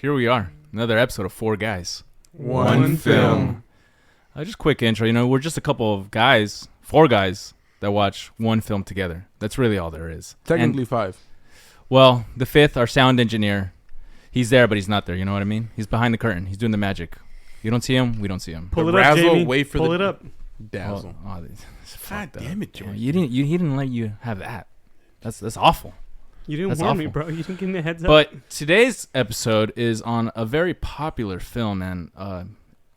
Here we are, another episode of Four Guys. One film. Just quick intro. We're just a couple of guys, four guys, that watch one film together. That's really all there is. Technically five. Well, the fifth, our sound engineer, he's there, but he's not there. You know what I mean? He's behind the curtain. He's doing the magic. You don't see him. We don't see him. Pull it up, Jamie. Wait for Pull it up. Dazzle. God damn it, George. He didn't let you have that. That's awful. You didn't That's warn me, awful. bro. You didn't give me a heads up. But today's episode is on a very popular film, and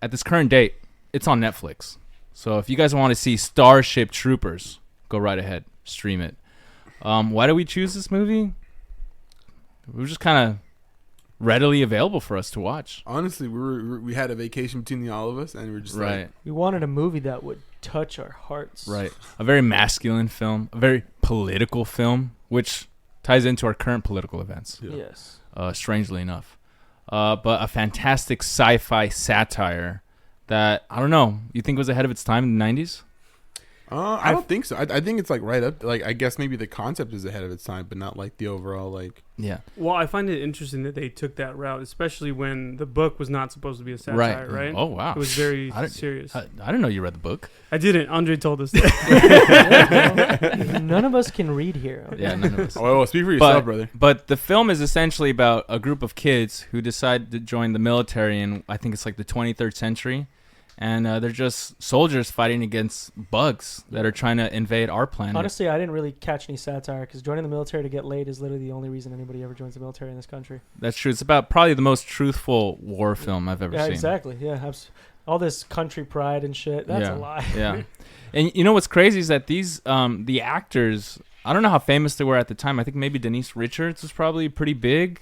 at this current date, it's on Netflix. So if you guys want to see Starship Troopers, go right ahead, stream it. Why did we choose this movie? It was just kind of readily available for us to watch. Honestly, we had a vacation between all of us, and we were just Right. like, We wanted a movie that would touch our hearts. Right. A very masculine film, a very political film, which ties into our current political events. Yeah. Yes. Strangely enough. But a fantastic sci-fi satire that, I don't know, you think was ahead of its time in the 90s? I don't think so. I think it's like right up. Like I guess maybe the concept is ahead of its time, but not like the overall like. Yeah. well, I find it interesting that they took that route, especially when the book was not supposed to be a satire, right? Oh, wow. It was very I didn't- serious. I didn't know you read the book. I didn't. Andre told us that. None of us can read here. Okay? Yeah, none of us. Oh, well, speak for yourself, brother. But the film is essentially about a group of kids who decide to join the military in, I think it's like the 23rd century. And they're just soldiers fighting against bugs that are trying to invade our planet. Honestly, I didn't really catch any satire because joining the military to get laid is literally the only reason anybody ever joins the military in this country. That's true. It's about probably the most truthful war film I've ever Yeah, seen. exactly. Yeah, all this country pride and shit. That's Yeah, a lie. Yeah. And you know what's crazy is that these the actors, I don't know how famous they were at the time. I think maybe Denise Richards was probably pretty big,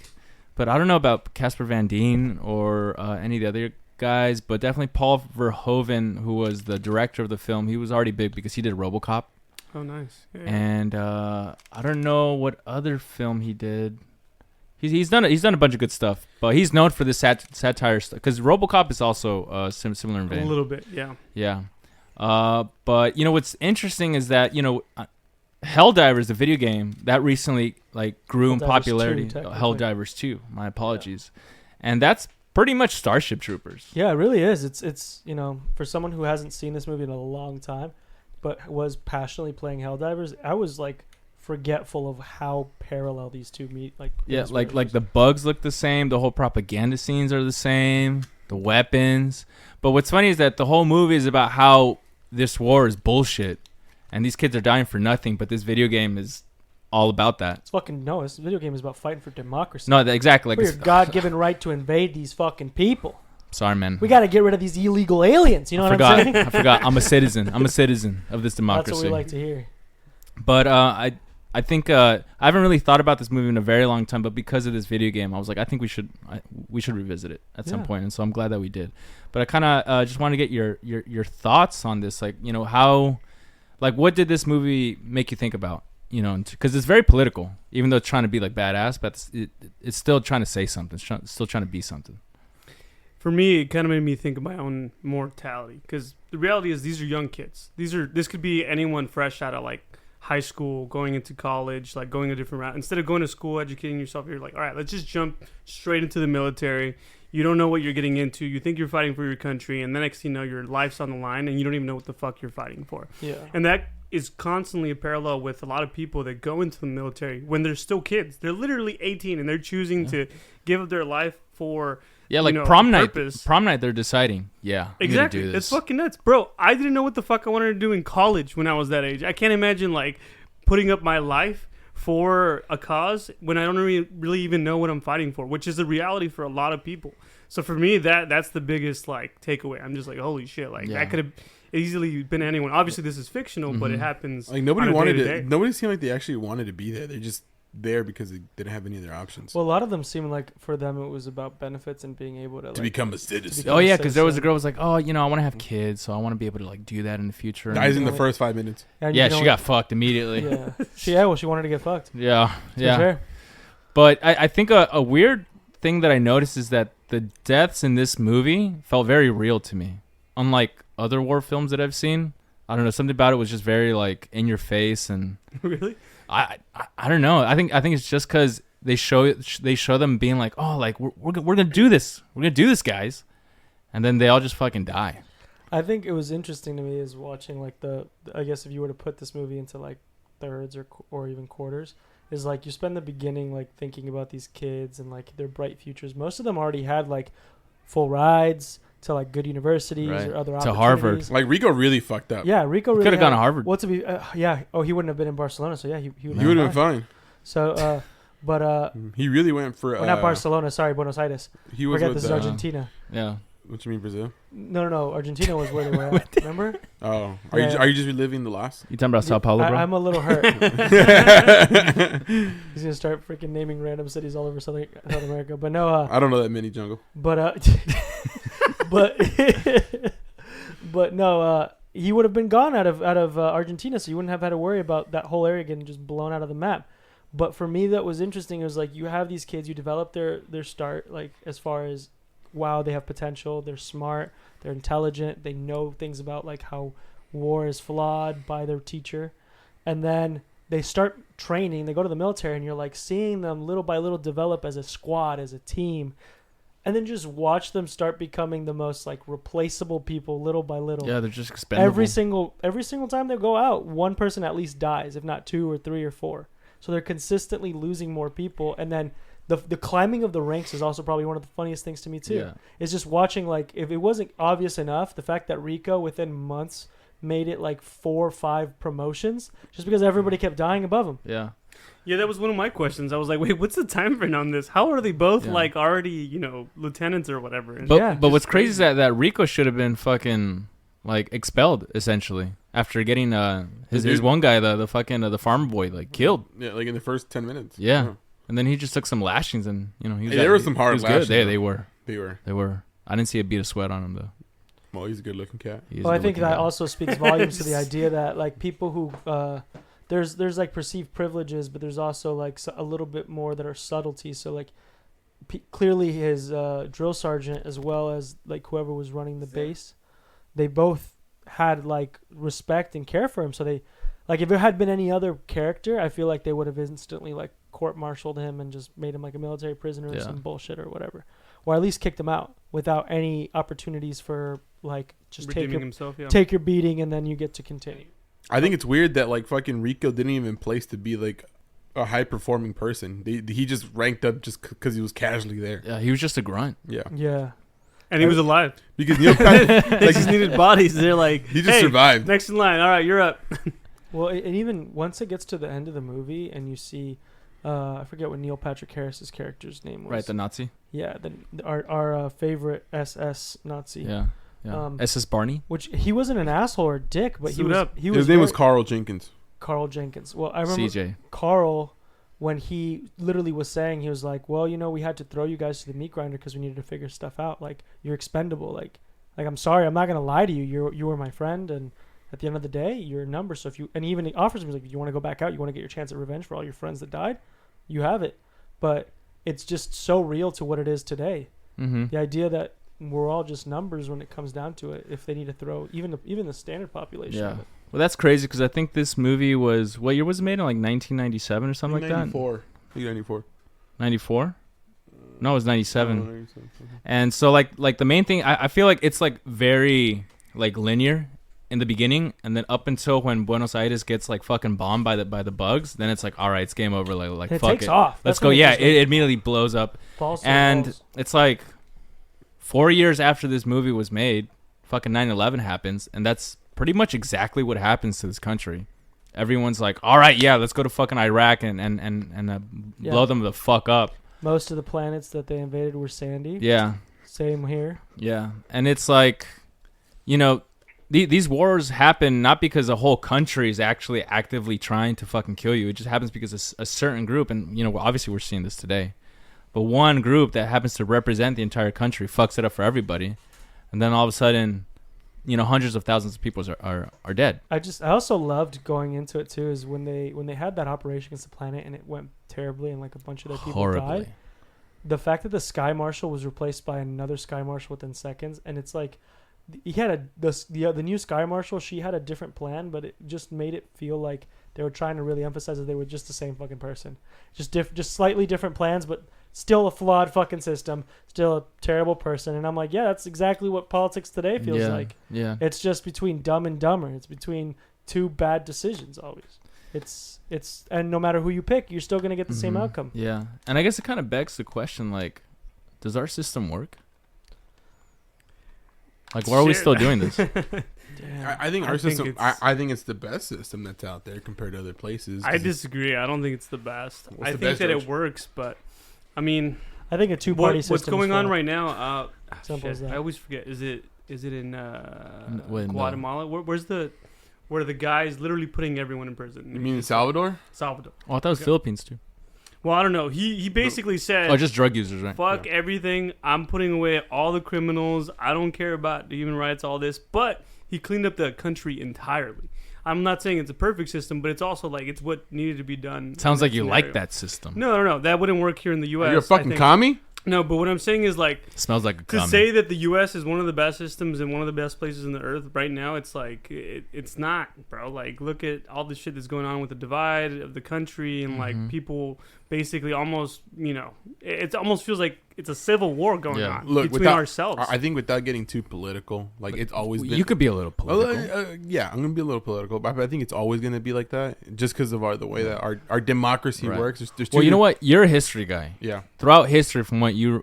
but I don't know about Casper Van Dien or any of the other guys, but definitely Paul Verhoeven, who was the director of the film. He was already big because he did RoboCop. Oh, nice. Yeah. And I don't know what other film he did. He's done a bunch of good stuff, but he's known for this satire stuff because RoboCop is also similar in a vein. little bit, yeah. Yeah. But what's interesting is that Helldivers, the video game that recently grew in Helldivers popularity. 2, technically. Helldivers 2. My apologies. And that's pretty much Starship Troopers. Yeah, it really is. It's for someone who hasn't seen this movie in a long time, but was passionately playing Helldivers, I was like forgetful of how parallel these two meet. Yeah, like the bugs look the same. The whole propaganda scenes are the same. The weapons. But what's funny is that the whole movie is about how this war is bullshit, and these kids are dying for nothing. But this video game is all about that. It's fucking no. This video game is about fighting for democracy. No, exactly. For your God-given right to invade these fucking people. Sorry, man. We got to get rid of these illegal aliens. You know what I'm saying? I forgot. I'm a citizen. I'm a citizen of this democracy. That's what we like to hear. But I think I haven't really thought about this movie in a very long time. But because of this video game, I was like, I think we should revisit it at some point. And so I'm glad that we did. But I kind of just want to get your thoughts on this. What did this movie make you think about? Because it's very political, even though it's trying to be badass, but it's still trying to say something. It's still trying to be something. For me, it kind of made me think of my own mortality, because the reality is these are young kids. This could be anyone fresh out of high school, going into college, going a different route. Instead of going to school, educating yourself, you're like, all right, let's just jump straight into the military. You don't know what you're getting into. You think you're fighting for your country, and the next thing you know, your life's on the line, and you don't even know what the fuck you're fighting for. Yeah. And that is constantly a parallel with a lot of people that go into the military when they're still kids. They're literally 18, and they're choosing to give up their life for prom night. purpose. Prom night, they're deciding. Yeah, Exactly. Do this. It's fucking nuts, bro. I didn't know what the fuck I wanted to do in college when I was that age. I can't imagine putting up my life for a cause when I don't really even know what I'm fighting for, which is a reality for a lot of people. So for me, that's the biggest takeaway. I'm just like, holy shit, that could have easily been anyone. Obviously, this is fictional, but it happens. Nobody seemed like they actually wanted to be there. They're just there because they didn't have any other options. Well, a lot of them seem like for them it was about benefits and being able to become a citizen. Oh yeah, because there was a girl who was like, oh, I want to have kids, so I want to be able to do that in the future. Dies in the first 5 minutes. Yeah, she got fucked immediately. Yeah. She wanted to get fucked. Yeah. Fair. But I think a weird thing that I noticed is that the deaths in this movie felt very real to me. Unlike other war films that I've seen, I don't know, something about it was just very in your face and Really? I don't know. I think it's just because they show them being like, oh, like we're gonna do this, guys, and then they all just fucking die. I think it was interesting to me is watching like I guess if you were to put this movie into like thirds or even quarters, is like you spend the beginning like thinking about these kids and like their bright futures. Most of them already had like full rides to like good universities or other opportunities. To Harvard. Like Rico really fucked up. Yeah, Rico really could have gone to Harvard. Well, to be yeah. Oh, he wouldn't have been in Barcelona, so yeah, he would have been fine. So, but he really went for not Barcelona. Sorry, Buenos Aires. He was Forget this is Argentina. Yeah. What you mean, Brazil? No. Argentina was where they were at. Remember? Oh, are you just reliving the loss? You talking about Sao Paulo, bro? I'm a little hurt. He's gonna start freaking naming random cities all over South America. But no, I don't know that many, Jungle. But but no, he would have been gone out of Argentina, so you wouldn't have had to worry about that whole area getting just blown out of the map. But for me, that was interesting. It was like you have these kids, you develop their start, like as far as wow, they have potential, they're smart, they're intelligent, they know things about like how war is flawed by their teacher, and then they start training, they go to the military, and you're like seeing them little by little develop as a squad, as a team, and then just watch them start becoming the most like replaceable people little by little. Yeah, they're just expendable. Every single time they go out, one person at least dies, if not 2 or 3 or 4. So they're consistently losing more people, and then the climbing of the ranks is also probably one of the funniest things to me too. Yeah. It's just watching, like, if it wasn't obvious enough, the fact that Rico within months made it like 4 or 5 promotions just because everybody kept dying above him. Yeah. Yeah, that was one of my questions. I was like, wait, what's the time frame on this? How are they both like already, lieutenants or whatever? But what's crazy is that Rico should have been fucking like expelled essentially after getting his one guy, the fucking the farm boy, like killed. Yeah, like in the first 10 minutes. Yeah. And then he just took some lashings, and he was there were some hard lashings. Good. They were. They were. I didn't see a beat of sweat on him though. Well, he's a good-looking cat. Well, I think that also speaks volumes to the idea that like people who there's like perceived privileges, but there's also like a little bit more that are subtleties. So like clearly his drill sergeant as well as like whoever was running the base, they both had like respect and care for him. So they like if it had been any other character, I feel like they would have instantly like court-martialed him and just made him like a military prisoner or some bullshit or whatever, or at least kicked him out without any opportunities for like just take your beating and then you get to continue. I think it's weird that like fucking Rico didn't even place to be like a high-performing person. He just ranked up just because he was casually there. Yeah, he was just a grunt. Yeah. And he was alive because Neil Patrick they just needed bodies. They're like, he just survived. Next in line. All right, you're up. Well, and even once it gets to the end of the movie and you see, I forget what Neil Patrick Harris's character's name was. Right, the Nazi. Yeah, our favorite SS Nazi. Yeah. SS Barney. Which he wasn't an asshole or a dick, but his name was Carl Jenkins. Carl Jenkins. Well, I remember CJ. Carl, when he literally was saying, he was like, well, we had to throw you guys to the meat grinder because we needed to figure stuff out. Like, you're expendable. Like I'm sorry, I'm not gonna lie to you. You were my friend, and at the end of the day, you're a number. So and he even offers me, like, if you want to go back out, you want to get your chance at revenge for all your friends that died, you have it. But it's just so real to what it is today. Mm-hmm. The idea that we're all just numbers when it comes down to it. If they need to throw even the standard population. Yeah. Well, that's crazy because I think this movie was, what year was it made? In like 1997 or something like that? 94. 94. 94? No, it was 97. 97. And so like the main thing, I feel like it's like very like linear in the beginning, and then up until when Buenos Aires gets like fucking bombed by the bugs, then it's like, all right, it's game over. Like fuck it. Takes off. Let's go. Yeah, it immediately blows up. It's like 4 years after this movie was made, fucking 9/11 happens, and that's pretty much exactly what happens to this country. Everyone's like, all right, yeah, let's go to fucking Iraq and blow them the fuck up. Most of the planets that they invaded were sandy. Yeah. Same here. Yeah, and it's like, these wars happen not because a whole country is actually actively trying to fucking kill you. It just happens because a certain group, and obviously we're seeing this today, but one group that happens to represent the entire country fucks it up for everybody, and then all of a sudden, hundreds of thousands of people are dead. I also loved going into it too, is when they had that operation against the planet and it went terribly and like a bunch of their people died. The fact that the Sky Marshal was replaced by another Sky Marshal within seconds, and it's like he had the new Sky Marshal, she had a different plan, but it just made it feel like they were trying to really emphasize that they were just the same fucking person, just slightly different plans, but still a flawed fucking system, still a terrible person. And I'm like, yeah, that's exactly what politics today feels like. Yeah. It's just between dumb and dumber. It's between two bad decisions always. And no matter who you pick, you're still gonna get the same outcome. Yeah, and I guess it kind of begs the question, like, does our system work? Like, why are we still doing this? I think our system. I think it's the best system that's out there compared to other places. I disagree. I don't think it's the best. I think that George? it works, but I mean, I think a two-party system. What's going on right now? Simple as that. I always forget. Is it in When, Guatemala? Where the guy's literally putting everyone in prison? You mean in Salvador? Salvador. Oh, I thought it was Philippines too. Well, I don't know. He basically said, Oh, just drug users, right? fuck everything. I'm putting away all the criminals. I don't care about the human rights, all this. But he cleaned up the country entirely. I'm not saying it's a perfect system, but it's also like it's what needed to be done. Sounds like you like that system. No. That wouldn't work here in the U.S. Are you a fucking commie? No, but what I'm saying is like Smells like a to commie. say that the U.S. is one of the best systems and one of the best places in the earth right now. It's like it's not, bro. Like look at all the shit that's going on with the divide of the country and like people basically almost it almost feels like it's a civil war going on between ourselves. I think without getting too political, like it's always been. You could be a little political. Yeah, I'm gonna be a little political, but I think it's always gonna be like that, just because of the way that our democracy works. There's well, you know what? You're a history guy. Yeah. Throughout history, from what you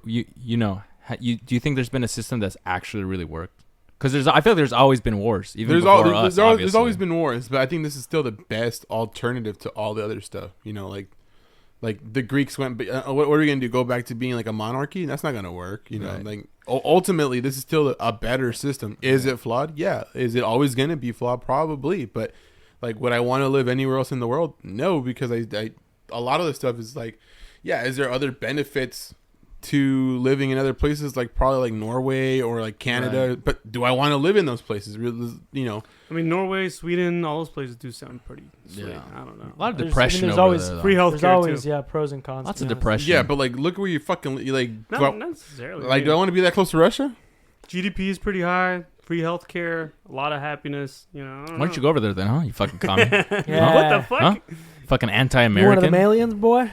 know, do you think there's been a system that's actually really worked? Because I feel like there's always been wars. Even there's before us, there's always been wars, but I think this is still the best alternative to all the other stuff. Like the Greeks went, what are we gonna do? Go back to being like a monarchy? That's not gonna work. Like ultimately, this is still a better system. Is it flawed? Yeah. Is it always gonna be flawed? Probably. But like, would I want to live anywhere else in the world? No, because I a lot of the stuff is like, yeah. Is there other benefits to living in other places, like probably like Norway or like Canada? Right. But do I want to live in those places? I mean, Norway, Sweden, all those places do sound pretty sweet. Yeah. I don't know. A lot of depression. There's over always there, free healthcare. There's always too. pros and cons. Lots of depression. Yeah, but like, look where you fucking like. Not necessarily. Like, do I want to be that close to Russia? GDP is pretty high. Free healthcare, a lot of happiness. Why don't you go over there then, huh? You fucking commie. Yeah. What the fuck? Huh? Fucking anti-American. You one of them aliens, boy?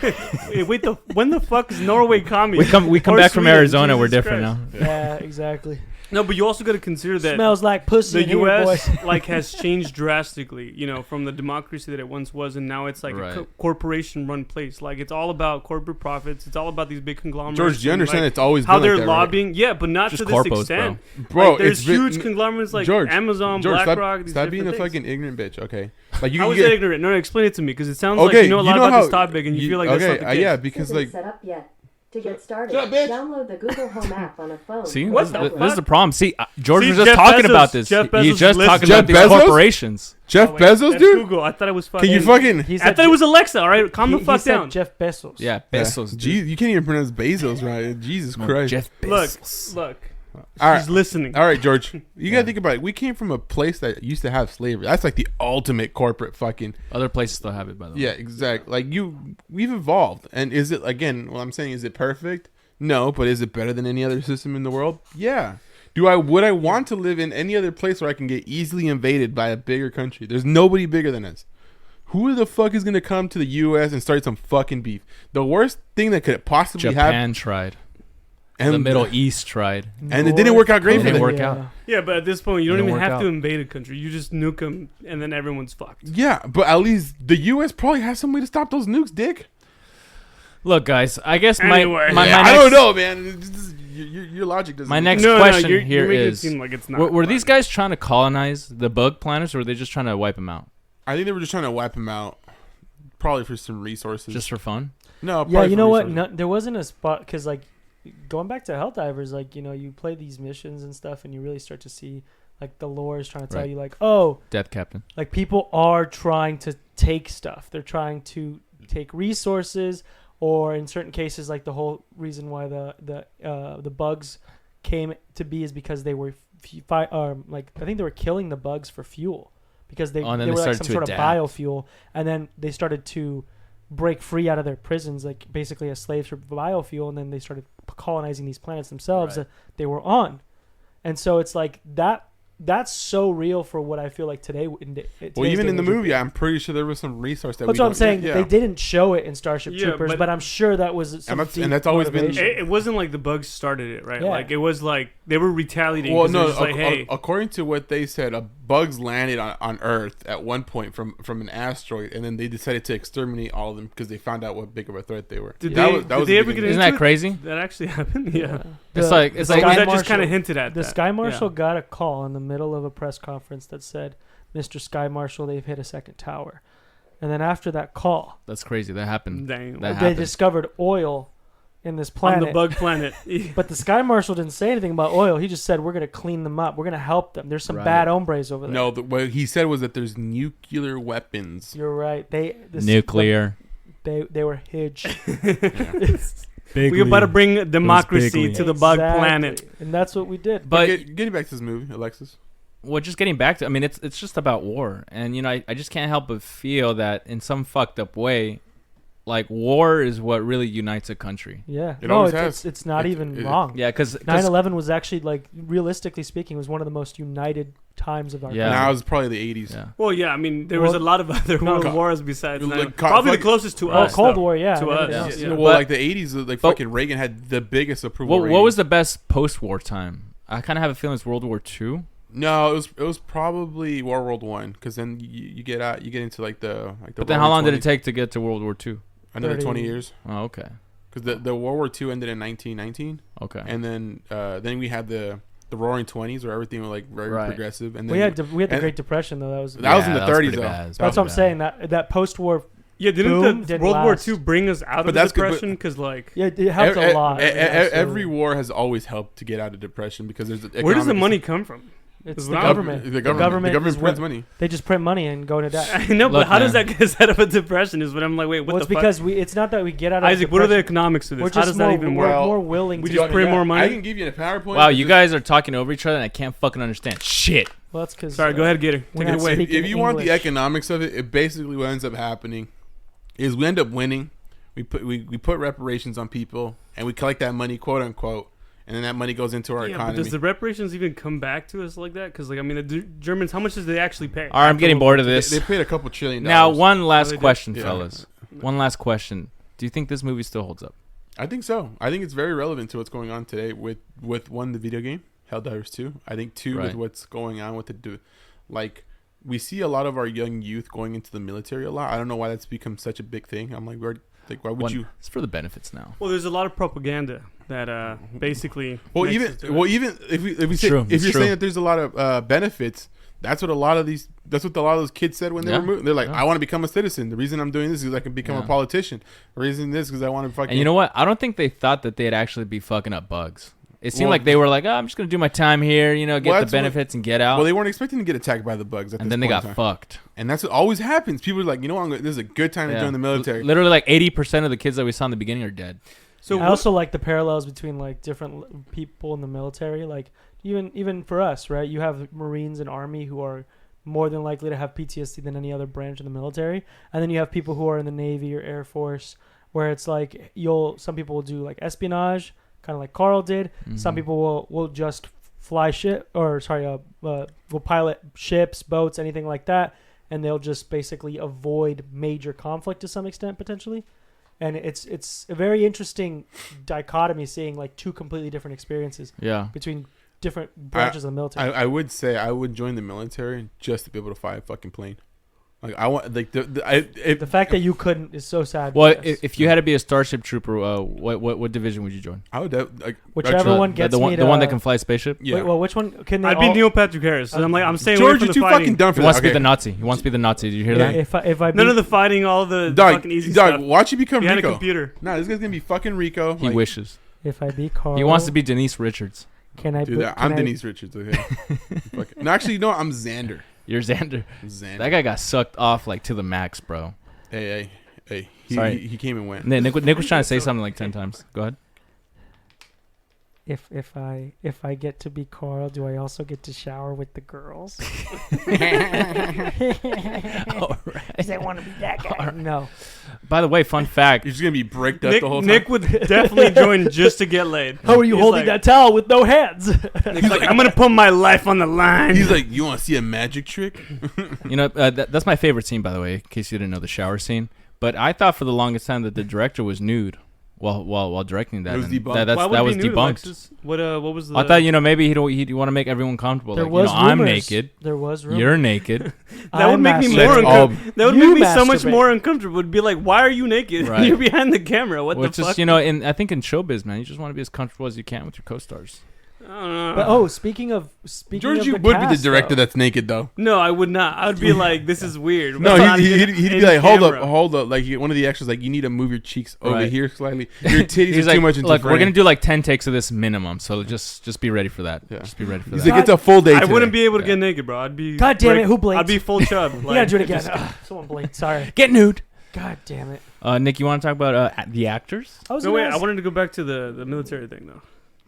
Wait, when the fuck is Norway commie? We come back from Sweden? Arizona. Jesus We're different Christ. now. Yeah, exactly. No, but you also got to consider that Smells like pussy. the in here, U.S. boy. like has changed drastically. From the democracy that it once was, and now it's like a corporation-run place. Like it's all about corporate profits. It's all about these big conglomerates. George, do you understand? It's always how been they're like that, lobbying. Right? Yeah, but not Just to this corpos, extent. Bro, like, there's huge conglomerates like Amazon, BlackRock. Stop being a fucking ignorant bitch. Okay, like How is that ignorant? No, explain it to me because it sounds like you know a lot about this topic, and you feel like that's not the case. Yeah, because like. Set up yet. To get started, Shut up, bitch. download the Google Home app on a phone. See, What this the is the problem. See, George was just Jeff talking Bezos- about this. Jeff He's Bezos just lives- talking Jeff about these Bezos? corporations. Jeff Wait, Bezos, that's dude? Google. I thought it was fucking. Can you fucking... He I said thought it was Alexa. All right, calm the he fuck said down. Jeff Bezos. Yeah, Bezos. dude. Jeez, you can't even pronounce Bezos right. Jesus No, Christ. Jeff Bezos. Look. All right. She's listening. All right, George. You got to think about it. We came from a place that used to have slavery. That's like the ultimate corporate fucking... Other places still have it, by the way. Yeah, exactly. Like we've evolved. And is it, again, what I'm saying, is it perfect? No, but is it better than any other system in the world? Yeah. Would I want to live in any other place where I can get easily invaded by a bigger country? There's nobody bigger than us. Who the fuck is going to come to the U.S. and start some fucking beef? The worst thing that could possibly happen... Japan tried. And the Middle East tried. And it didn't work out great It for didn't them. work out. Yeah, but at this point, you don't Didn't even work have to out. invade a country. You just nuke them, and then everyone's fucked. Yeah, but at least the U.S. probably has some way to stop those nukes, dick. Look, guys, I guess Anyway. my I next, don't know, man. Your logic doesn't... My next No, question you're here making it is: seem like it's not. were these guys trying to colonize the bug planets, or were they just trying to wipe them out, I think they were just trying to wipe him out. Probably for some resources. just for fun? No, Yeah, probably you for know what? resources. No, there wasn't a spot because, like, going back to Helldivers, like, you play these missions and stuff, and you really start to see, like, the lore is trying to tell Right. you, like, oh, Death Captain. like, people are trying to take stuff. They're trying to take resources, or in certain cases, like, the whole reason why the bugs came to be is because they were, like, I think they were killing the bugs for fuel because they Oh, and then were they like started some to sort adapt. of biofuel, and then they started to break free out of their prisons, like basically as slaves for biofuel, and then they started colonizing these planets themselves Right. that they were on. And so it's like that that's so real for what I feel like today. Well, even in the movie, I'm pretty sure there was some resource that that's we what I'm don't saying. get. They didn't show it in Starship Yeah, Troopers, but I'm sure that was some and that's always been- motivation. It wasn't like the bugs started it, right? Yeah. Like it was like they were retaliating. Well, 'cause they were no. just like, hey, According to what they said, bugs landed on Earth at one point from an asteroid, and then they decided to exterminate all of them because they found out what big of a threat they were. Did that they- was, that did was they the ever beginning. get Isn't into that it? crazy? that actually happened. Yeah. It's like Or Sky was that just Marshal- kind of hinted at? The that? Sky Marshal Yeah. got a call in the middle of a press conference that said, "Mr. Sky Marshal, they've hit a second tower." And then after that call, That's crazy. That happened. Dang. That they happened. discovered oil in this On planet. the bug planet. But the Sky Marshal didn't say anything about oil. He just said, "We're going to clean them up. We're going to help them. There's some Right. bad hombres over there." No, what he said was that there's nuclear weapons. You're right. Nuclear. They were huge. We about to bring democracy to the bug Exactly. planet. And that's what we did. But Getting back to this movie, Alexis. well, just getting back to, I mean, it's just about war, and I just can't help but feel that in some fucked up way, like war is what really unites a country. Yeah. It no, always it's, has. it's not It- even it- wrong. Yeah, because 9/11 was actually, like, realistically speaking, was one of the most united times of our Yeah. Now it's probably the 80s. yeah. Well, yeah, I mean, there was a lot of other No, world co- wars besides like, 9/11. co- Probably the fuck- closest to Oh, us. Cold though. War, yeah. To and us, everything yeah. else, Yeah. Well, But- like the 80s, like but- fucking Reagan had the biggest approval What rating. was the best post-war time? I kind of have a feeling it's World War II. No, it was probably World War One, because then you get into like the But then how long did it take to get to World War II? Another 20 30. years, Oh, okay. because the World War II ended in 1919, Okay. and then we had the Roaring 20s, where everything was like very Right. progressive, and then We had the and- Great Depression, though. That was That was in the that 30s, pretty though. bad. It's that's what I'm pretty saying. bad. That post-war, Yeah, didn't Boom, the didn't World War last. II bring us out But of the that's good, but- depression? Because like, yeah, it helped a lot. Every Absolutely. war has always helped to get out of depression, because there's where does the money come from? It's Is the what government. The government is prints what- money. They just print money and go into debt. I know, Look, but how does man. that get us out of a depression? Is what I'm like. Wait, what Well, it's the fuck? because it's not that we get out of Isaac, what are the depression. economics of We're this? How just does that even we're work? Well, more willing we to just do print that. more money? I can give you a PowerPoint. Wow, you guys are talking over each other, and I can't fucking understand shit. Well, that's because Sorry, go ahead, get it. we're Take it not away. speaking If you want the English. economics of it, it basically what ends up happening is we end up winning. We put reparations on people, and we collect that money, quote unquote, and then that money goes into our Yeah, but economy. does the reparations even come back to us like that? Because like, I mean, the Germans, how much did they actually pay? All right, I'm getting bored of they, this. they paid a couple $1 trillion. Now, one last they did. question, Yeah. fellas. One last question. Do you think this movie still holds up? I think so. I think it's very relevant to what's going on today with one, the video game, Helldivers 2. I think two, with Right. what's going on with the like. We see a lot of our young youth going into the military a lot. I don't know why that's become such a big thing. I'm like, why would you? It's for the benefits now. Well, there's a lot of propaganda that basically. Well, makes even us do it. if we say, true. if It's you're true. saying that there's a lot of benefits, that's what a lot of those kids said when they Yeah. were moving. They're like, Yeah. I want to become a citizen. The reason I'm doing this is I can become a Yeah. politician. The reason this because I want to fucking. And you know what? I don't think they thought that they'd actually be fucking up bugs. It seemed Well- like they were like, oh, I'm just going to do my time here, get Well, the that's what- benefits and get out. Well, they weren't expecting to get attacked by the bugs, at and this then they point got in time. fucked. And that's what always happens. People are like, you know what? This is a good time to Yeah. join the military. Literally, like 80% of the kids that we saw in the beginning are dead. So I also like the parallels between like different people in the military. Like even for us, right? You have Marines and Army who are more than likely to have PTSD than any other branch of the military, and then you have people who are in the Navy or Air Force, where it's like some people will do like espionage, kind of like Carl did. Some Mhm. people will just fly ship will pilot ships, boats, anything like that, and they'll just basically avoid major conflict to some extent potentially. And it's a very interesting dichotomy, seeing like two completely different experiences Yeah. between different branches of the military. I would say I would join the military just to be able to fly a fucking plane. Like I want like the fact that you couldn't is so sad. Well, because if you had to be a Starship Trooper, what division would you join? I would like whichever actually, one gets the one, me the to, one that can fly a spaceship. Yeah. Wait, well, which one can they? I'd be all- Neil Patrick Harris. So I'm like, I'm staying away George, from you're the too fighting. fucking dumb for He wants that. to be Okay. the Nazi. He wants to be the Nazi. Did you hear Yeah, that? if I None be, of the fighting, all the Dog, fucking easy dog, stuff. watch you become He had a Rico. computer. Nah, this guy's gonna be fucking Rico. He Like, wishes. if I be Carl, He wants to be Denise Richards. Can I? Dude, be, I'm can I- Denise Richards. Okay. Fuck. No, actually, no, I'm Xander. You're Xander. I'm Xander. That guy got sucked off like to the max, bro. Hey. Sorry. He came and went. Nick was trying to say something like 10 times. Go ahead. if I get to be Carl, do I also get to shower with the girls? All right. Because I want to be that guy. No. By the way, fun fact. You're just gonna be bricked up Nick, the whole time. Nick would definitely join just to get laid. How are you He's holding like- that towel with no hands? Nick's like, I'm gonna put my life on the line. He's like, you want to see a magic trick? You know, that's my favorite scene, by the way, in case you didn't know, the shower scene. But I thought for the longest time that the director was nude while directing that. It was and debunked. that Why would that it was be nude, debunked. Alexis? What was the? I thought, you know, maybe he'd want to make everyone comfortable. There Like, was you know, I'm rumors. naked. There was rumors. You're naked. that would make me Let's more all- uncomfortable. That would You make me so much masturbate. more uncomfortable. It'd be like, why are you naked? Right. You're behind the camera. What Well, the it's fuck? just, you know, I think in showbiz, man, you just want to be as comfortable as you can with your co-stars. I don't know. But speaking of George, of you the would be the cast, director though, that's naked though. No, I would not. I would be like, this is weird. No, What's on he'd in be like, hold camera? up. Like one of the extras, like, you need to move your cheeks over Right. here slightly. Your titties He's are like, too much into look, frame. we're gonna do like 10 takes of this minimum, so just be ready for that. Yeah. Just be ready for He's that. like, it's a full day. I today. wouldn't be able to Yeah. get naked, bro. I'd be. God damn it, who blinked? I'd be full chub. You gotta do it again. just- Someone blinked. Sorry. Get nude. God damn it. Nick, you want to talk about the actors? I was No, gonna wait. I ask- wanted to go back to the military thing, though.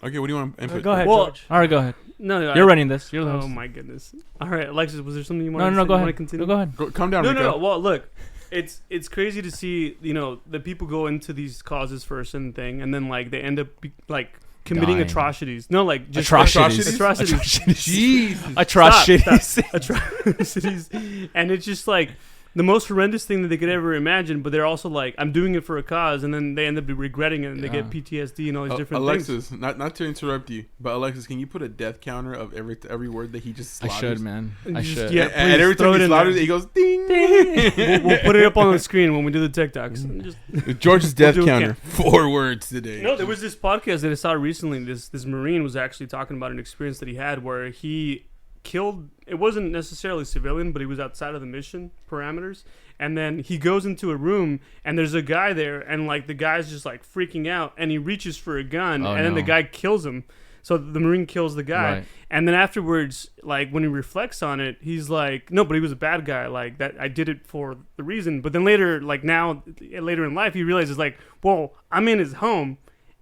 Okay, what do you want to input? Go ahead, Well, George. All right, go ahead. No, You're running this. You're the Oh host. my goodness. All right, Alexis, was there something you wanted No, to no, say? go You wanna ahead. continue? Go ahead. Calm down, No, Rico. no, no. Well, look, it's crazy to see, you know, the people go into these causes for a certain thing, and then like they end up like committing Dying. atrocities. No, like just Atrocities. atrocities. Jesus. Atrocities. atrocities, and it's just like the most horrendous thing that they could ever imagine. But they're also like, I'm doing it for a cause, and then they end up regretting it, and they get Yeah. PTSD and all these different things. Alexis, not to interrupt you, but Alexis, can you put a death counter of every word that he just I slaughters? should, man. And I you just- should. yeah. And please, every throw time it he in slaughters there. it, he goes ding. We'll put it up on the screen when we do the TikToks. Just, George's death We'll do it counter. 4 words today. no, there was this podcast that I saw recently. This Marine was actually talking about an experience that he had where he killed. It wasn't necessarily civilian, but he was outside of the mission parameters. And then he goes into a room, and there's a guy there, and like the guy's just like freaking out, and he reaches for a gun, Oh, and then the no. guy kills him. So the Marine kills the guy, Right. and then afterwards, like when he reflects on it, he's like, "No, but he was a bad guy. Like that, I did it for the reason." But then later, like now, later in life, he realizes like, "Well, I'm in his home,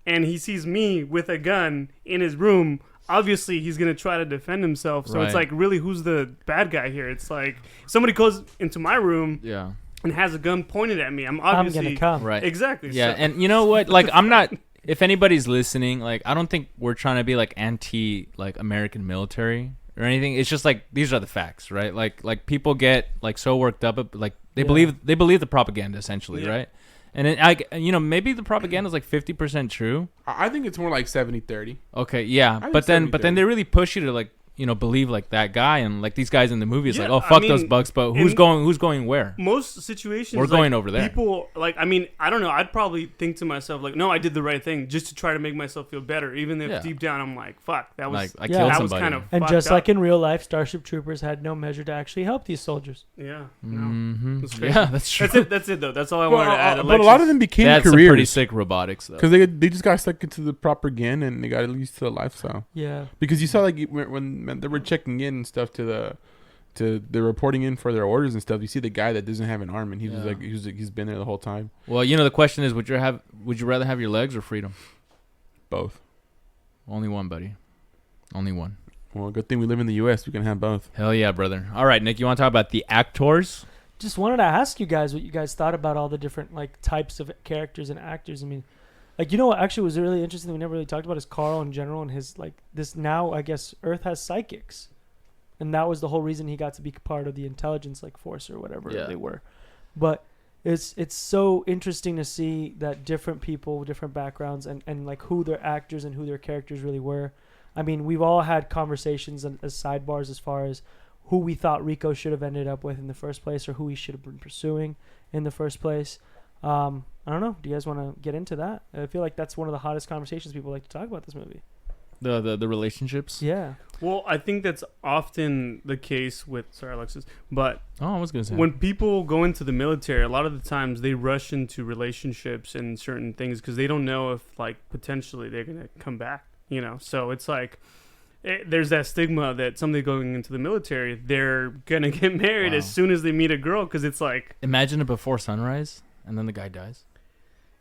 and he sees me with a gun in his room." Obviously, he's gonna try to defend himself. So it's Right. like, really, who's the bad guy here? It's like somebody goes into my room Yeah. and has a gun pointed at me. I'm I'm obviously gonna come. Right. exactly. Yeah, So- and you know what? Like, I'm not. If anybody's listening, like, I don't think we're trying to be like anti like American military or anything. It's just like these are the facts, right? Like people get like so worked up, like they Yeah. believe the propaganda essentially, Yeah. right? And you know, maybe the propaganda is like 50% true. I think it's more like 70-30. Okay, yeah, think but then 70-30. they really push you to like, you know, believe like that guy and like these guys in the movies, like, Yeah, oh fuck I those mean, bugs, but who's in- going where? most situations We're like, going over there. People like, I mean, I don't know. I'd probably think to myself like, no, I did the right thing just to try to make myself feel better, even if Yeah. deep down I'm like, fuck, that was Like I Yeah. killed that was somebody. kind of And fucked just up. like in real life, Starship Troopers had no measure to actually help these soldiers. yeah, no. Mhm. That's crazy. Yeah, that's true. That's it though. That's all I wanted to add. But a lot of them became That's some pretty careers sick robotics though. because they just got stuck into the propaganda and they got used to the lifestyle. Yeah. Because you saw like when they were checking in and stuff to the reporting in for their orders and stuff, you see the guy that doesn't have an arm and he was Yeah. like he's been there the whole time. Well, you know, the question is, would you rather have your legs or freedom? Both. Only one, buddy. Only one. Well, good thing we live in the U.S. We can have both. Hell yeah, brother. All right, Nick, you want to talk about the actors? Just wanted to ask you guys what you guys thought about all the different like types of characters and actors. I mean, like, you know what actually was really interesting that we never really talked about is Carl in general and his like this now I guess Earth has psychics. And that was the whole reason he got to be part of the intelligence like force or whatever Yeah. they were. But it's so interesting to see that different people with different backgrounds and like who their actors and who their characters really were. I mean, we've all had conversations and as sidebars as far as who we thought Rico should have ended up with in the first place or who he should have been pursuing in the first place. I don't know. Do you guys want to get into that? I feel like that's one of the hottest conversations people like to talk about this movie. The relationships? Yeah. Well, I think that's often the case with Alexis, but Oh, I was going to say. when people go into the military, a lot of the times they rush into relationships and certain things because they don't know if like potentially they're gonna come back. You know, so it's like there's that stigma that somebody going into the military, they're gonna get married Wow. as soon as they meet a girl because it's like, Imagine it before sunrise, and then the guy dies.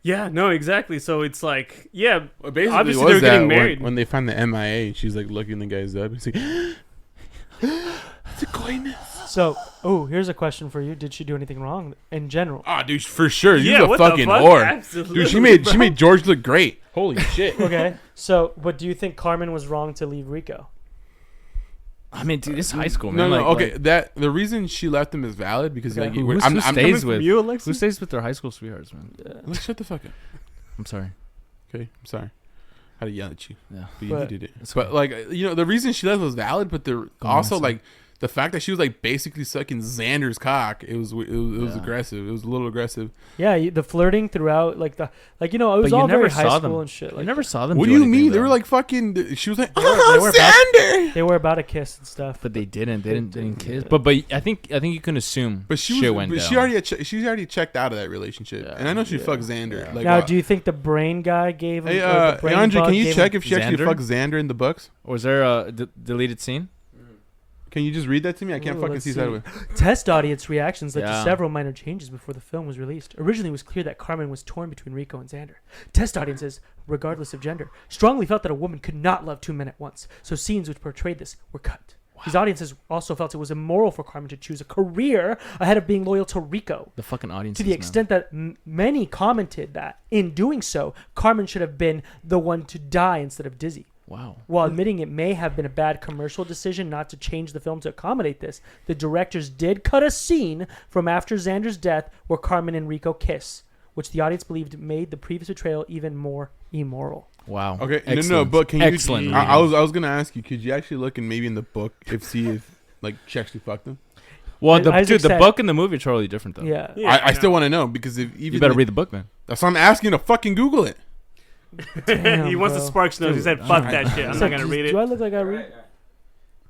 Yeah, no, exactly. So it's like, yeah, Well, basically, obviously was they're that getting married. when they find the MIA, she's like looking the guys up and she's like, "That's a coyness." So, here's a question for you. Did she do anything wrong in general? Ah, dude, for sure. She's yeah, a what fucking the fuck? whore. Absolutely, Dude, bro. she made George look great. Holy shit. Okay. So, but do you think Carmen was wrong to leave Rico? I mean, dude, this is high school, No, man. no, Like, okay. like, That the reason she left him is valid because Okay. like who I'm stays coming with from you, Alexis? who stays with their high school sweethearts, man? Like, shut the fuck up. I'm sorry. Okay, I'm sorry. I had to yell at you, Yeah. but But- you did it. It's But okay. like the reason she left was valid, but the also like the fact that she was like basically sucking Xander's cock, it was Yeah. aggressive. It was a little aggressive. Yeah, the flirting throughout, it was But you all never very high saw school them. and shit. I Like never saw them. What do do you anything, mean? They though. were like fucking. She was like, they were "Oh, Xander." they were about to kiss and stuff. But they didn't. They didn't kiss. Yeah. But I think you can assume. But she shit was. went But down. she already checked out of that relationship, Yeah. and I know she Yeah. fucked Xander. Yeah. Like, Now, do you think the brain guy gave him? hey, or the brain Andre, bug can you gave check him- if she actually Xander? fucked Xander in the books? Was there a deleted scene? Can you just read that to me? I can't Ooh, fucking let's see see. that way. Test audience reactions led to Yeah. several minor changes before the film was released. Originally, it was clear that Carmen was torn between Rico and Xander. Test audiences, regardless of gender, strongly felt that a woman could not love two men at once, so scenes which portrayed this were cut. These audiences also felt it was immoral for Carmen to choose a career ahead of being loyal to Rico. The fucking audience. To the extent that many commented that, in doing so, Carmen should have been the one to die instead of Dizzy. Wow. While admitting it may have been a bad commercial decision not to change the film to accommodate this, the directors did cut a scene from after Xander's death where Carmen and Rico kiss, which the audience believed made the previous betrayal even more immoral. Wow. Okay, Excellent. no, but can you? Excellent. I was gonna ask you, could you actually look in maybe in the book see if like she actually fucked him? Well, the Isaac the said- book and the movie are totally different, though. Yeah. Yeah, I still want to know because if even You better if- read the book, man. That's why I'm asking you to fucking Google it. Damn, he wants the bro. Sparks nose. He Dude, said, "Fuck I- that shit. I'm He's not like, gonna read Do it." I look like I read? Alright.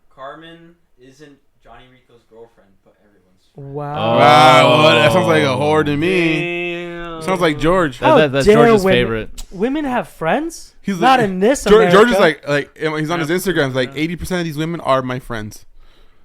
Carmen isn't Johnny Rico's girlfriend, but everyone's friend. Wow. Wow, well, that sounds like a whore to me. Damn. Sounds like George. How That's dare George's women- favorite. Women have friends? He's Not like, in this George is America. like he's on his Instagram. It's like 80% of these women are my friends.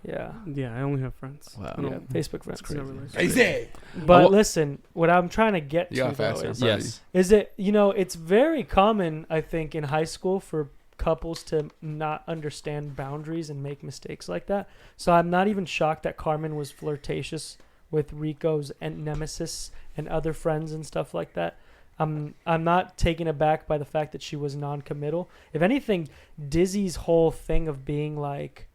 Yeah. Yeah, I only have friends. Wow. I Yeah, don't- Facebook friends. it's not really- They say. But Oh, listen, what I'm trying to get You to got though faster. is, Yes. is it, it's very common, I think, in high school for couples to not understand boundaries and make mistakes like that. So I'm not even shocked that Carmen was flirtatious with Rico's and nemesis and other friends and stuff like that. I'm not taken aback by the fact that she was non-committal. If anything, Dizzy's whole thing of being like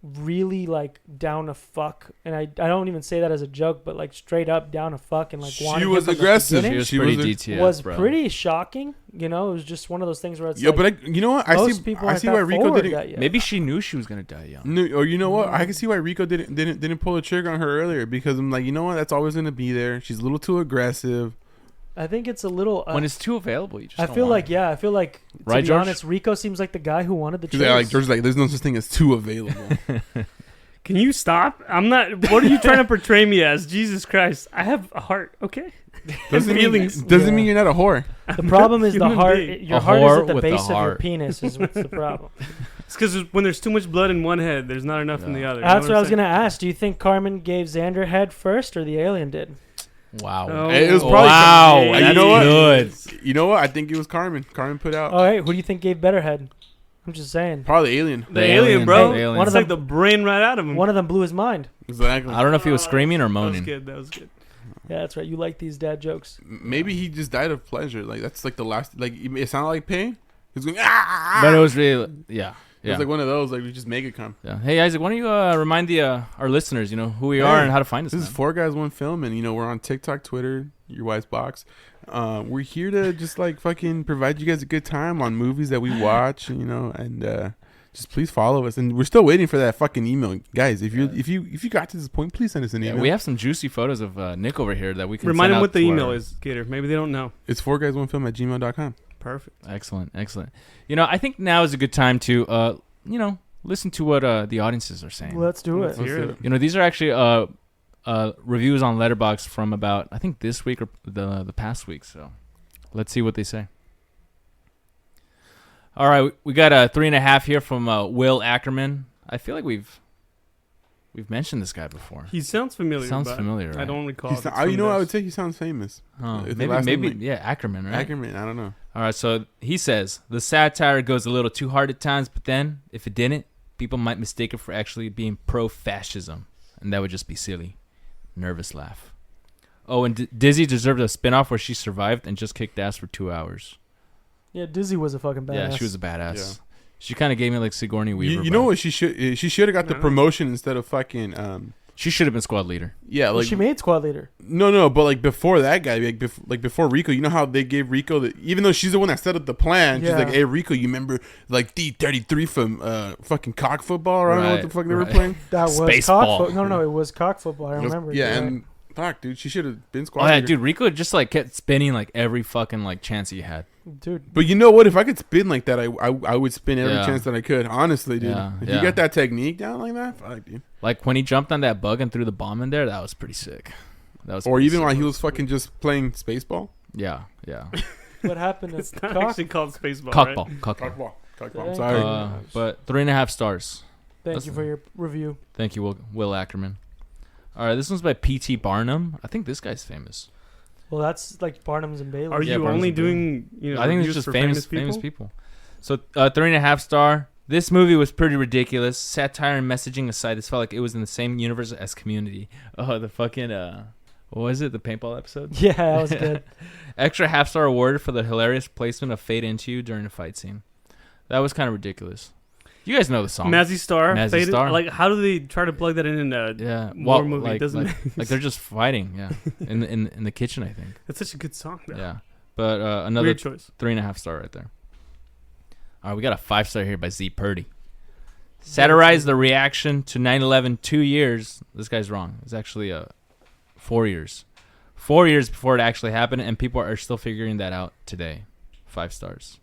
really like down to fuck, and I don't even say that as a joke, but like straight up down to fuck and like She wanting was him from the aggressive. beginning She was She pretty was a- DTF, was bro. pretty shocking. It was just one of those things where it's Yeah, like, but you know what? I most see. people I aren't see that why Rico forward didn't. that yet. Maybe she knew she was gonna die young. No, or you know what? I can see why Rico didn't pull the trigger on her earlier because I'm like, you know what? That's always gonna be there. She's a little too aggressive. I think it's a little. When it's too available, you just. I don't feel want like it. I feel like to Right, be George? honest, Rico seems like the guy who wanted the She's chase. like George's like, there's no such thing as too available. Can you stop? I'm not. What are you trying to portray me as? Jesus Christ! I have a heart. Okay. Doesn't feelings. Doesn't Yeah. mean you're not a whore. The problem is the Human heart. being. Your A heart is whore at the with the base of your heart. penis. Is what's the problem. It's because when there's too much blood in one head, there's not enough in the Yeah. other. That's what I was saying? gonna ask. Do you think Carmen gave Xander head first, or the alien did? Wow. Oh, It was probably wow. yeah, you That's know what? good. You know what? I think it was Carmen. Carmen put out All right, who do you think gave better head? I'm just saying. probably Alien. The alien, bro. The alien. One It's of like them- the brain right out of him. One of them blew his mind. Exactly. I don't know if he was screaming or That was moaning. good. That was good. Yeah, that's right. You like these dad jokes. Maybe he just died of pleasure. Like that's like the last. Like it sounded like pain. He's going ah. But it was really, yeah. It Yeah. was like one of those. Like we just make it come. Yeah. Hey Isaac, why don't you remind the our listeners, who we are Hey, and how to find us? This is man? 4 Guys 1 Film, and we're on TikTok, Twitter, Your Wife's Box. We're here to just like fucking provide you guys a good time on movies that we watch, and just please follow us. And we're still waiting for that fucking email, guys. If you got to this point, please send us an Yeah, email. we have some juicy photos of Nick over here that we can Remind send him out what the to email our- is, Gator. Maybe they don't know. It's 4guys1film@gmail.com. Perfect. Excellent. I think now is a good time to listen to what the audiences are saying. Let's do Let's it. hear it. These are actually reviews on Letterboxd from about, I think, this week or the past week. So let's see what they say. All right, we got a 3.5 here from Will Ackerman. I feel like we've We've mentioned this guy before. He sounds familiar. Sounds but familiar, right? I don't recall. if it's You from know what I this. would say? He sounds famous. Oh, Is the last maybe name, yeah, Ackerman, right? Ackerman. I don't know. All right, so he says the satire goes a little too hard at times, but then if it didn't, people might mistake it for actually being pro-fascism, and that would just be silly. Nervous laugh. Oh, and Dizzy deserved a spin-off where she survived and just kicked ass for 2 hours. Yeah, Dizzy was a fucking badass. Yeah, she was a badass. Yeah. She kind of gave me like Sigourney Weaver. You know what she should? She should have got the No. promotion instead of fucking. She should have been squad leader. Yeah, Well, like she made squad leader. no, but like before that guy, like before Rico, you know how they gave Rico even though she's the one that set up the plan, she's Yeah. like, hey Rico, you remember like D33 from fucking cock football? Or I don't know what the Right, fuck they were right. playing. That was Spaceball. cock No, it was cock football. I remember. Yeah, You're and fuck, dude, she should have been squad Oh yeah, leader. dude, Rico just like kept spinning like every fucking like chance he had. right. Dude. But you know what? If I could spin like that, I would spin every Yeah. chance that I could. Honestly, dude. Yeah, If yeah. you get that technique down like that, fuck, dude. Like when he jumped on that bug and threw the bomb in there, that was pretty sick. That was Or pretty even sick. while he was fucking just playing spaceball. Yeah, yeah. What happened to It's not cock? actually called Spaceball. Right? Cockball, cockball. Cockball. Thank I'm sorry. Uh, but 3.5 stars. Thank you for your review. Thank you, Will Ackerman. All right, this one's by P.T. Barnum. I think this guy's famous. Well, that's like Barnum's and Bailey. Are Yeah, you Barnes only and Bailey. doing? I think it's reviews just for famous people. So 3.5 star. This movie was pretty ridiculous. Satire and messaging aside, this felt like it was in the same universe as Community. Oh, the fucking what was it? The paintball episode. Yeah, that was good. Extra half star awarded for the hilarious placement of Fade Into You during a fight scene. That was kind of ridiculous. You guys know the song. Mazzy Star. Mazzy Faded- Star. Like, how do they try to plug that in a Yeah, war movie? It doesn't like they're just fighting. Yeah, in the kitchen, I think. That's such a good song. Though. Yeah, but another Weird choice. 3.5 star right there. All right, we got a 5 star here by Z Purdy. Satirized the reaction to 9/11 2 years. This guy's wrong. It's actually 4 years. 4 years before it actually happened, and people are still figuring that out today. 5 stars.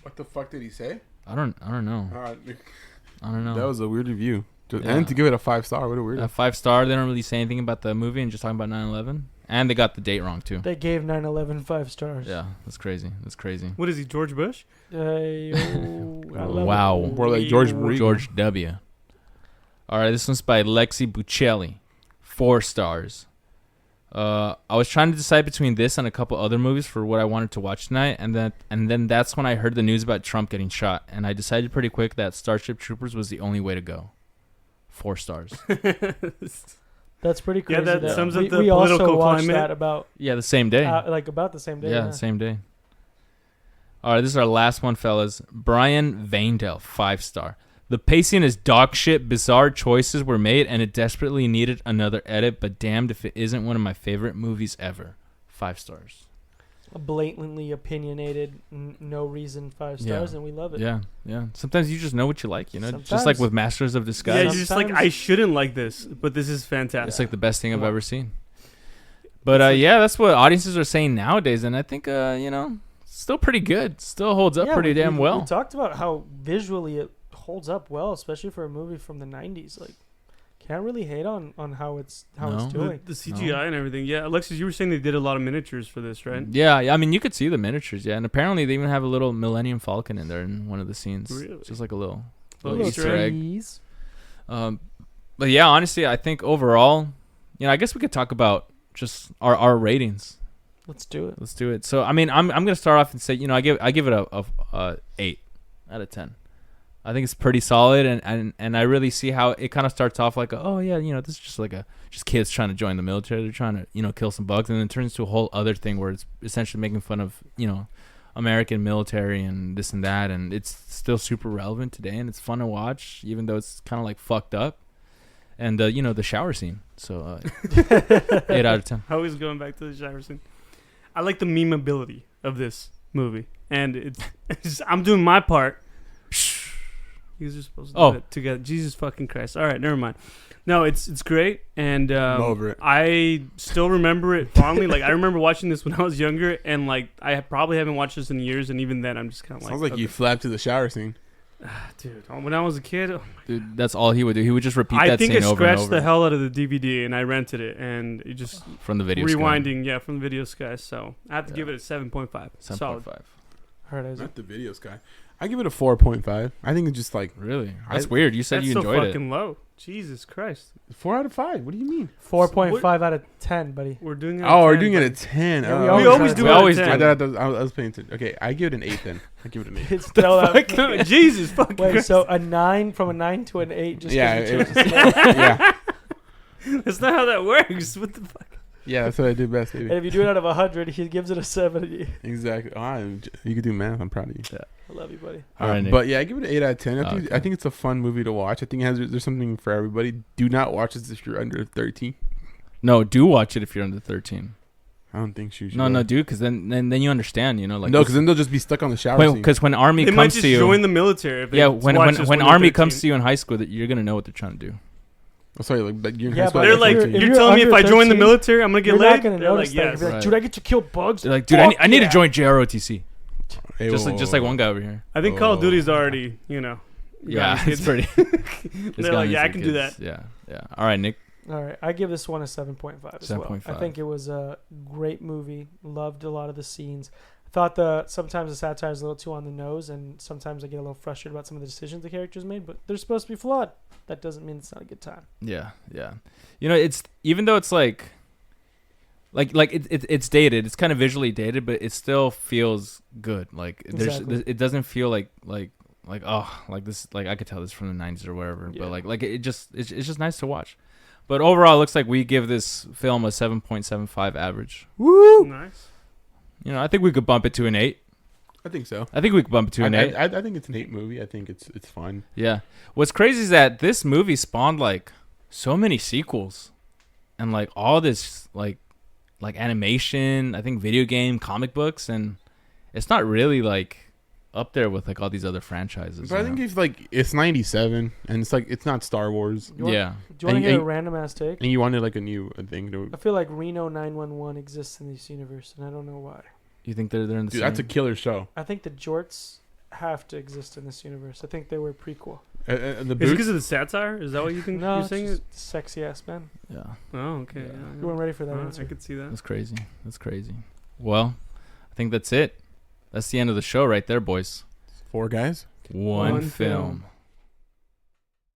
What the fuck did he say? I don't know. I don't know. That was a weird review. Yeah. And to give it a 5 star, what a weird. A 5 star. They don't really say anything about the movie and just talking about 9/11, and they got the date wrong too. They gave 9/11 5 stars. Yeah, that's crazy. That's crazy. What is he, George Bush? Wow. More like George Ooh. Reagan. George W. All right, this one's by Lexi Buccelli. 4 stars. I was trying to decide between this and a couple other movies for what I wanted to watch tonight, and then that's when I heard the news about Trump getting shot, and I decided pretty quick that Starship Troopers was the only way to go. 4 stars. That's pretty crazy. Yeah, that sums up we, the we also political watched climate. that about Yeah, the same day. like about the same day. Yeah, same day. All right, this is our last one, fellas. Brian Vaindell, 5 star. The pacing is dog shit. Bizarre choices were made, and it desperately needed another edit, but damned if it isn't one of my favorite movies ever. 5 stars. Blatantly opinionated, no reason 5 stars, and we love it. Yeah, yeah. Sometimes you just know what you like, you know? Just Sometimes. like with Masters of Yeah, Disguise. you're just like, I shouldn't like this, but this is fantastic. It's like the best thing I've Wow. ever seen. But yeah, that's what audiences are saying nowadays, and I think still pretty good. Still holds up Yeah, pretty damn well. We talked about how visually it holds up well, especially for a movie from the 90s. Like, can't really hate on how it's No. doing. the CGI and everything. Yeah, Alexis, you were saying they did a lot of miniatures for this, right? Yeah, I mean, you could see the miniatures, yeah. And apparently they even have a little Millennium Falcon in there in one of the scenes. Really? Just like a little Little Easter egg. tease. But yeah, honestly, I think overall, I guess we could talk about just our ratings. Let's do it. Let's do it. So, I mean, I'm gonna start off and say, I give it a 8 out of 10. I think it's pretty solid, and I really see how it kind of starts off like, this is just like just kids trying to join the military. They're trying to kill some bugs, and then it turns to a whole other thing where it's essentially making fun of American military and this and that, and it's still super relevant today, and it's fun to watch, even though it's kind of like fucked up. And the shower scene. So 8 out of 10. Always going back to the shower scene. I like the memeability of this movie, and it's I'm doing my part. You guys are supposed to do it together. Jesus fucking Christ! All right, never mind. No, it's great, and I'm over it. I still remember it fondly. Like, I remember watching this when I was younger, and like I probably haven't watched this in years, and even then, I'm just kind of like, Sounds like you flapped to the shower scene. dude. When I was a kid, Dude, that's all he would do. He would just repeat I that think scene I over and scratched over the hell out of the DVD, and I rented it, and it just from the video. rewinding, from the video sky. So I have to give it a 7.5. Solid. 7.5. All right, Isaac. Not the videos guy. I give it a 4.5. I think it's just like Really? That's weird. You said That's you so enjoyed fucking low. Jesus Christ. 4 out of 5. What do you mean? 4.5 out of 10, buddy. We're doing it. Oh, we're doing it at 10. Yeah, Oh. We always do We it always at do. 10. I was paying attention. Okay, I give it an 8 then. I give it an 8. It's still that. Jesus fucking Wait, Christ. so a 9 from a 9 to an 8 just Yeah, because you it- changed the scale. yeah. That's not how that works. What the fuck? Yeah, that's what I do best, baby. And if you do it out of 100, he gives it a 70. Exactly. You can do math. I'm proud of you. I love you, buddy. All right, Nick. But yeah, I give it an 8 out of 10. Okay. I think it's a fun movie to watch. I think there's something for everybody. Do not watch this if you're under 13. No, do watch it if you're under 13. I don't think you should. No, dude, because then you understand, you know, like no, because then they'll just be stuck on the shower scene. because when army They might comes just to you, join the military. If they yeah, watch this when they're army 13. comes to you in high school, that you're gonna know what they're trying to do. Oh, sorry, like you're in Yeah, high school. but They're at like, 13. if you're you're telling me if under I join the 13, military, I'm gonna get You're laid. not going to They're notice like, that. yes. You'll be like, Right. dude, I get to kill bugs. They're like, dude, Fuck I need to yeah. join JROTC. Hey, Just whoa, like whoa, one guy over here. I think Call of Oh. Duty's already, you know. Yeah, got it's kids. pretty. It's They're got like, me yeah, I some can do kids. that. Yeah. All right, Nick. All right, I give this one a 7.5 as well. I 7.5. think it was a great movie. Loved a lot of the scenes. Thought sometimes the satire is a little too on the nose, and sometimes I get a little frustrated about some of the decisions the characters made, but they're supposed to be flawed. That doesn't mean it's not a good time. Yeah. You know, it's even though it's like it's dated. It's kind of visually dated, but it still feels good. Like Exactly. it doesn't feel like oh, like this, like I could tell this from the 90s or wherever. Yeah. But like it's just nice to watch. But overall, it looks like we give this film a 7.75 average. Woo! Nice. You know, I think we could bump it to an 8. I think so. I think we could bump it to an 8. I think it's an 8 movie. I think it's fun. Yeah. What's crazy is that this movie spawned like so many sequels and like all this like animation, I think video game, comic books, and it's not really like up there with like all these other franchises. But I think it's 97 and it's not Star Wars. You want- yeah. Do you want And- to hear a and- random ass take? And you wanted like a new thing to. I feel like Reno 911 exists in this universe, and I don't know why. You think they're in the Dude, same? that's a killer show. I think the jorts have to exist in this universe. I think they were prequel. And the Is it boots. because of the satire? Is that what you think No, you're it's saying? just sexy ass man. Yeah. Oh, okay. Yeah. Yeah, You weren't ready for that I answer. could see that. That's crazy. Well, I think that's it. That's the end of the show right there, boys. 4 guys. One One film. film.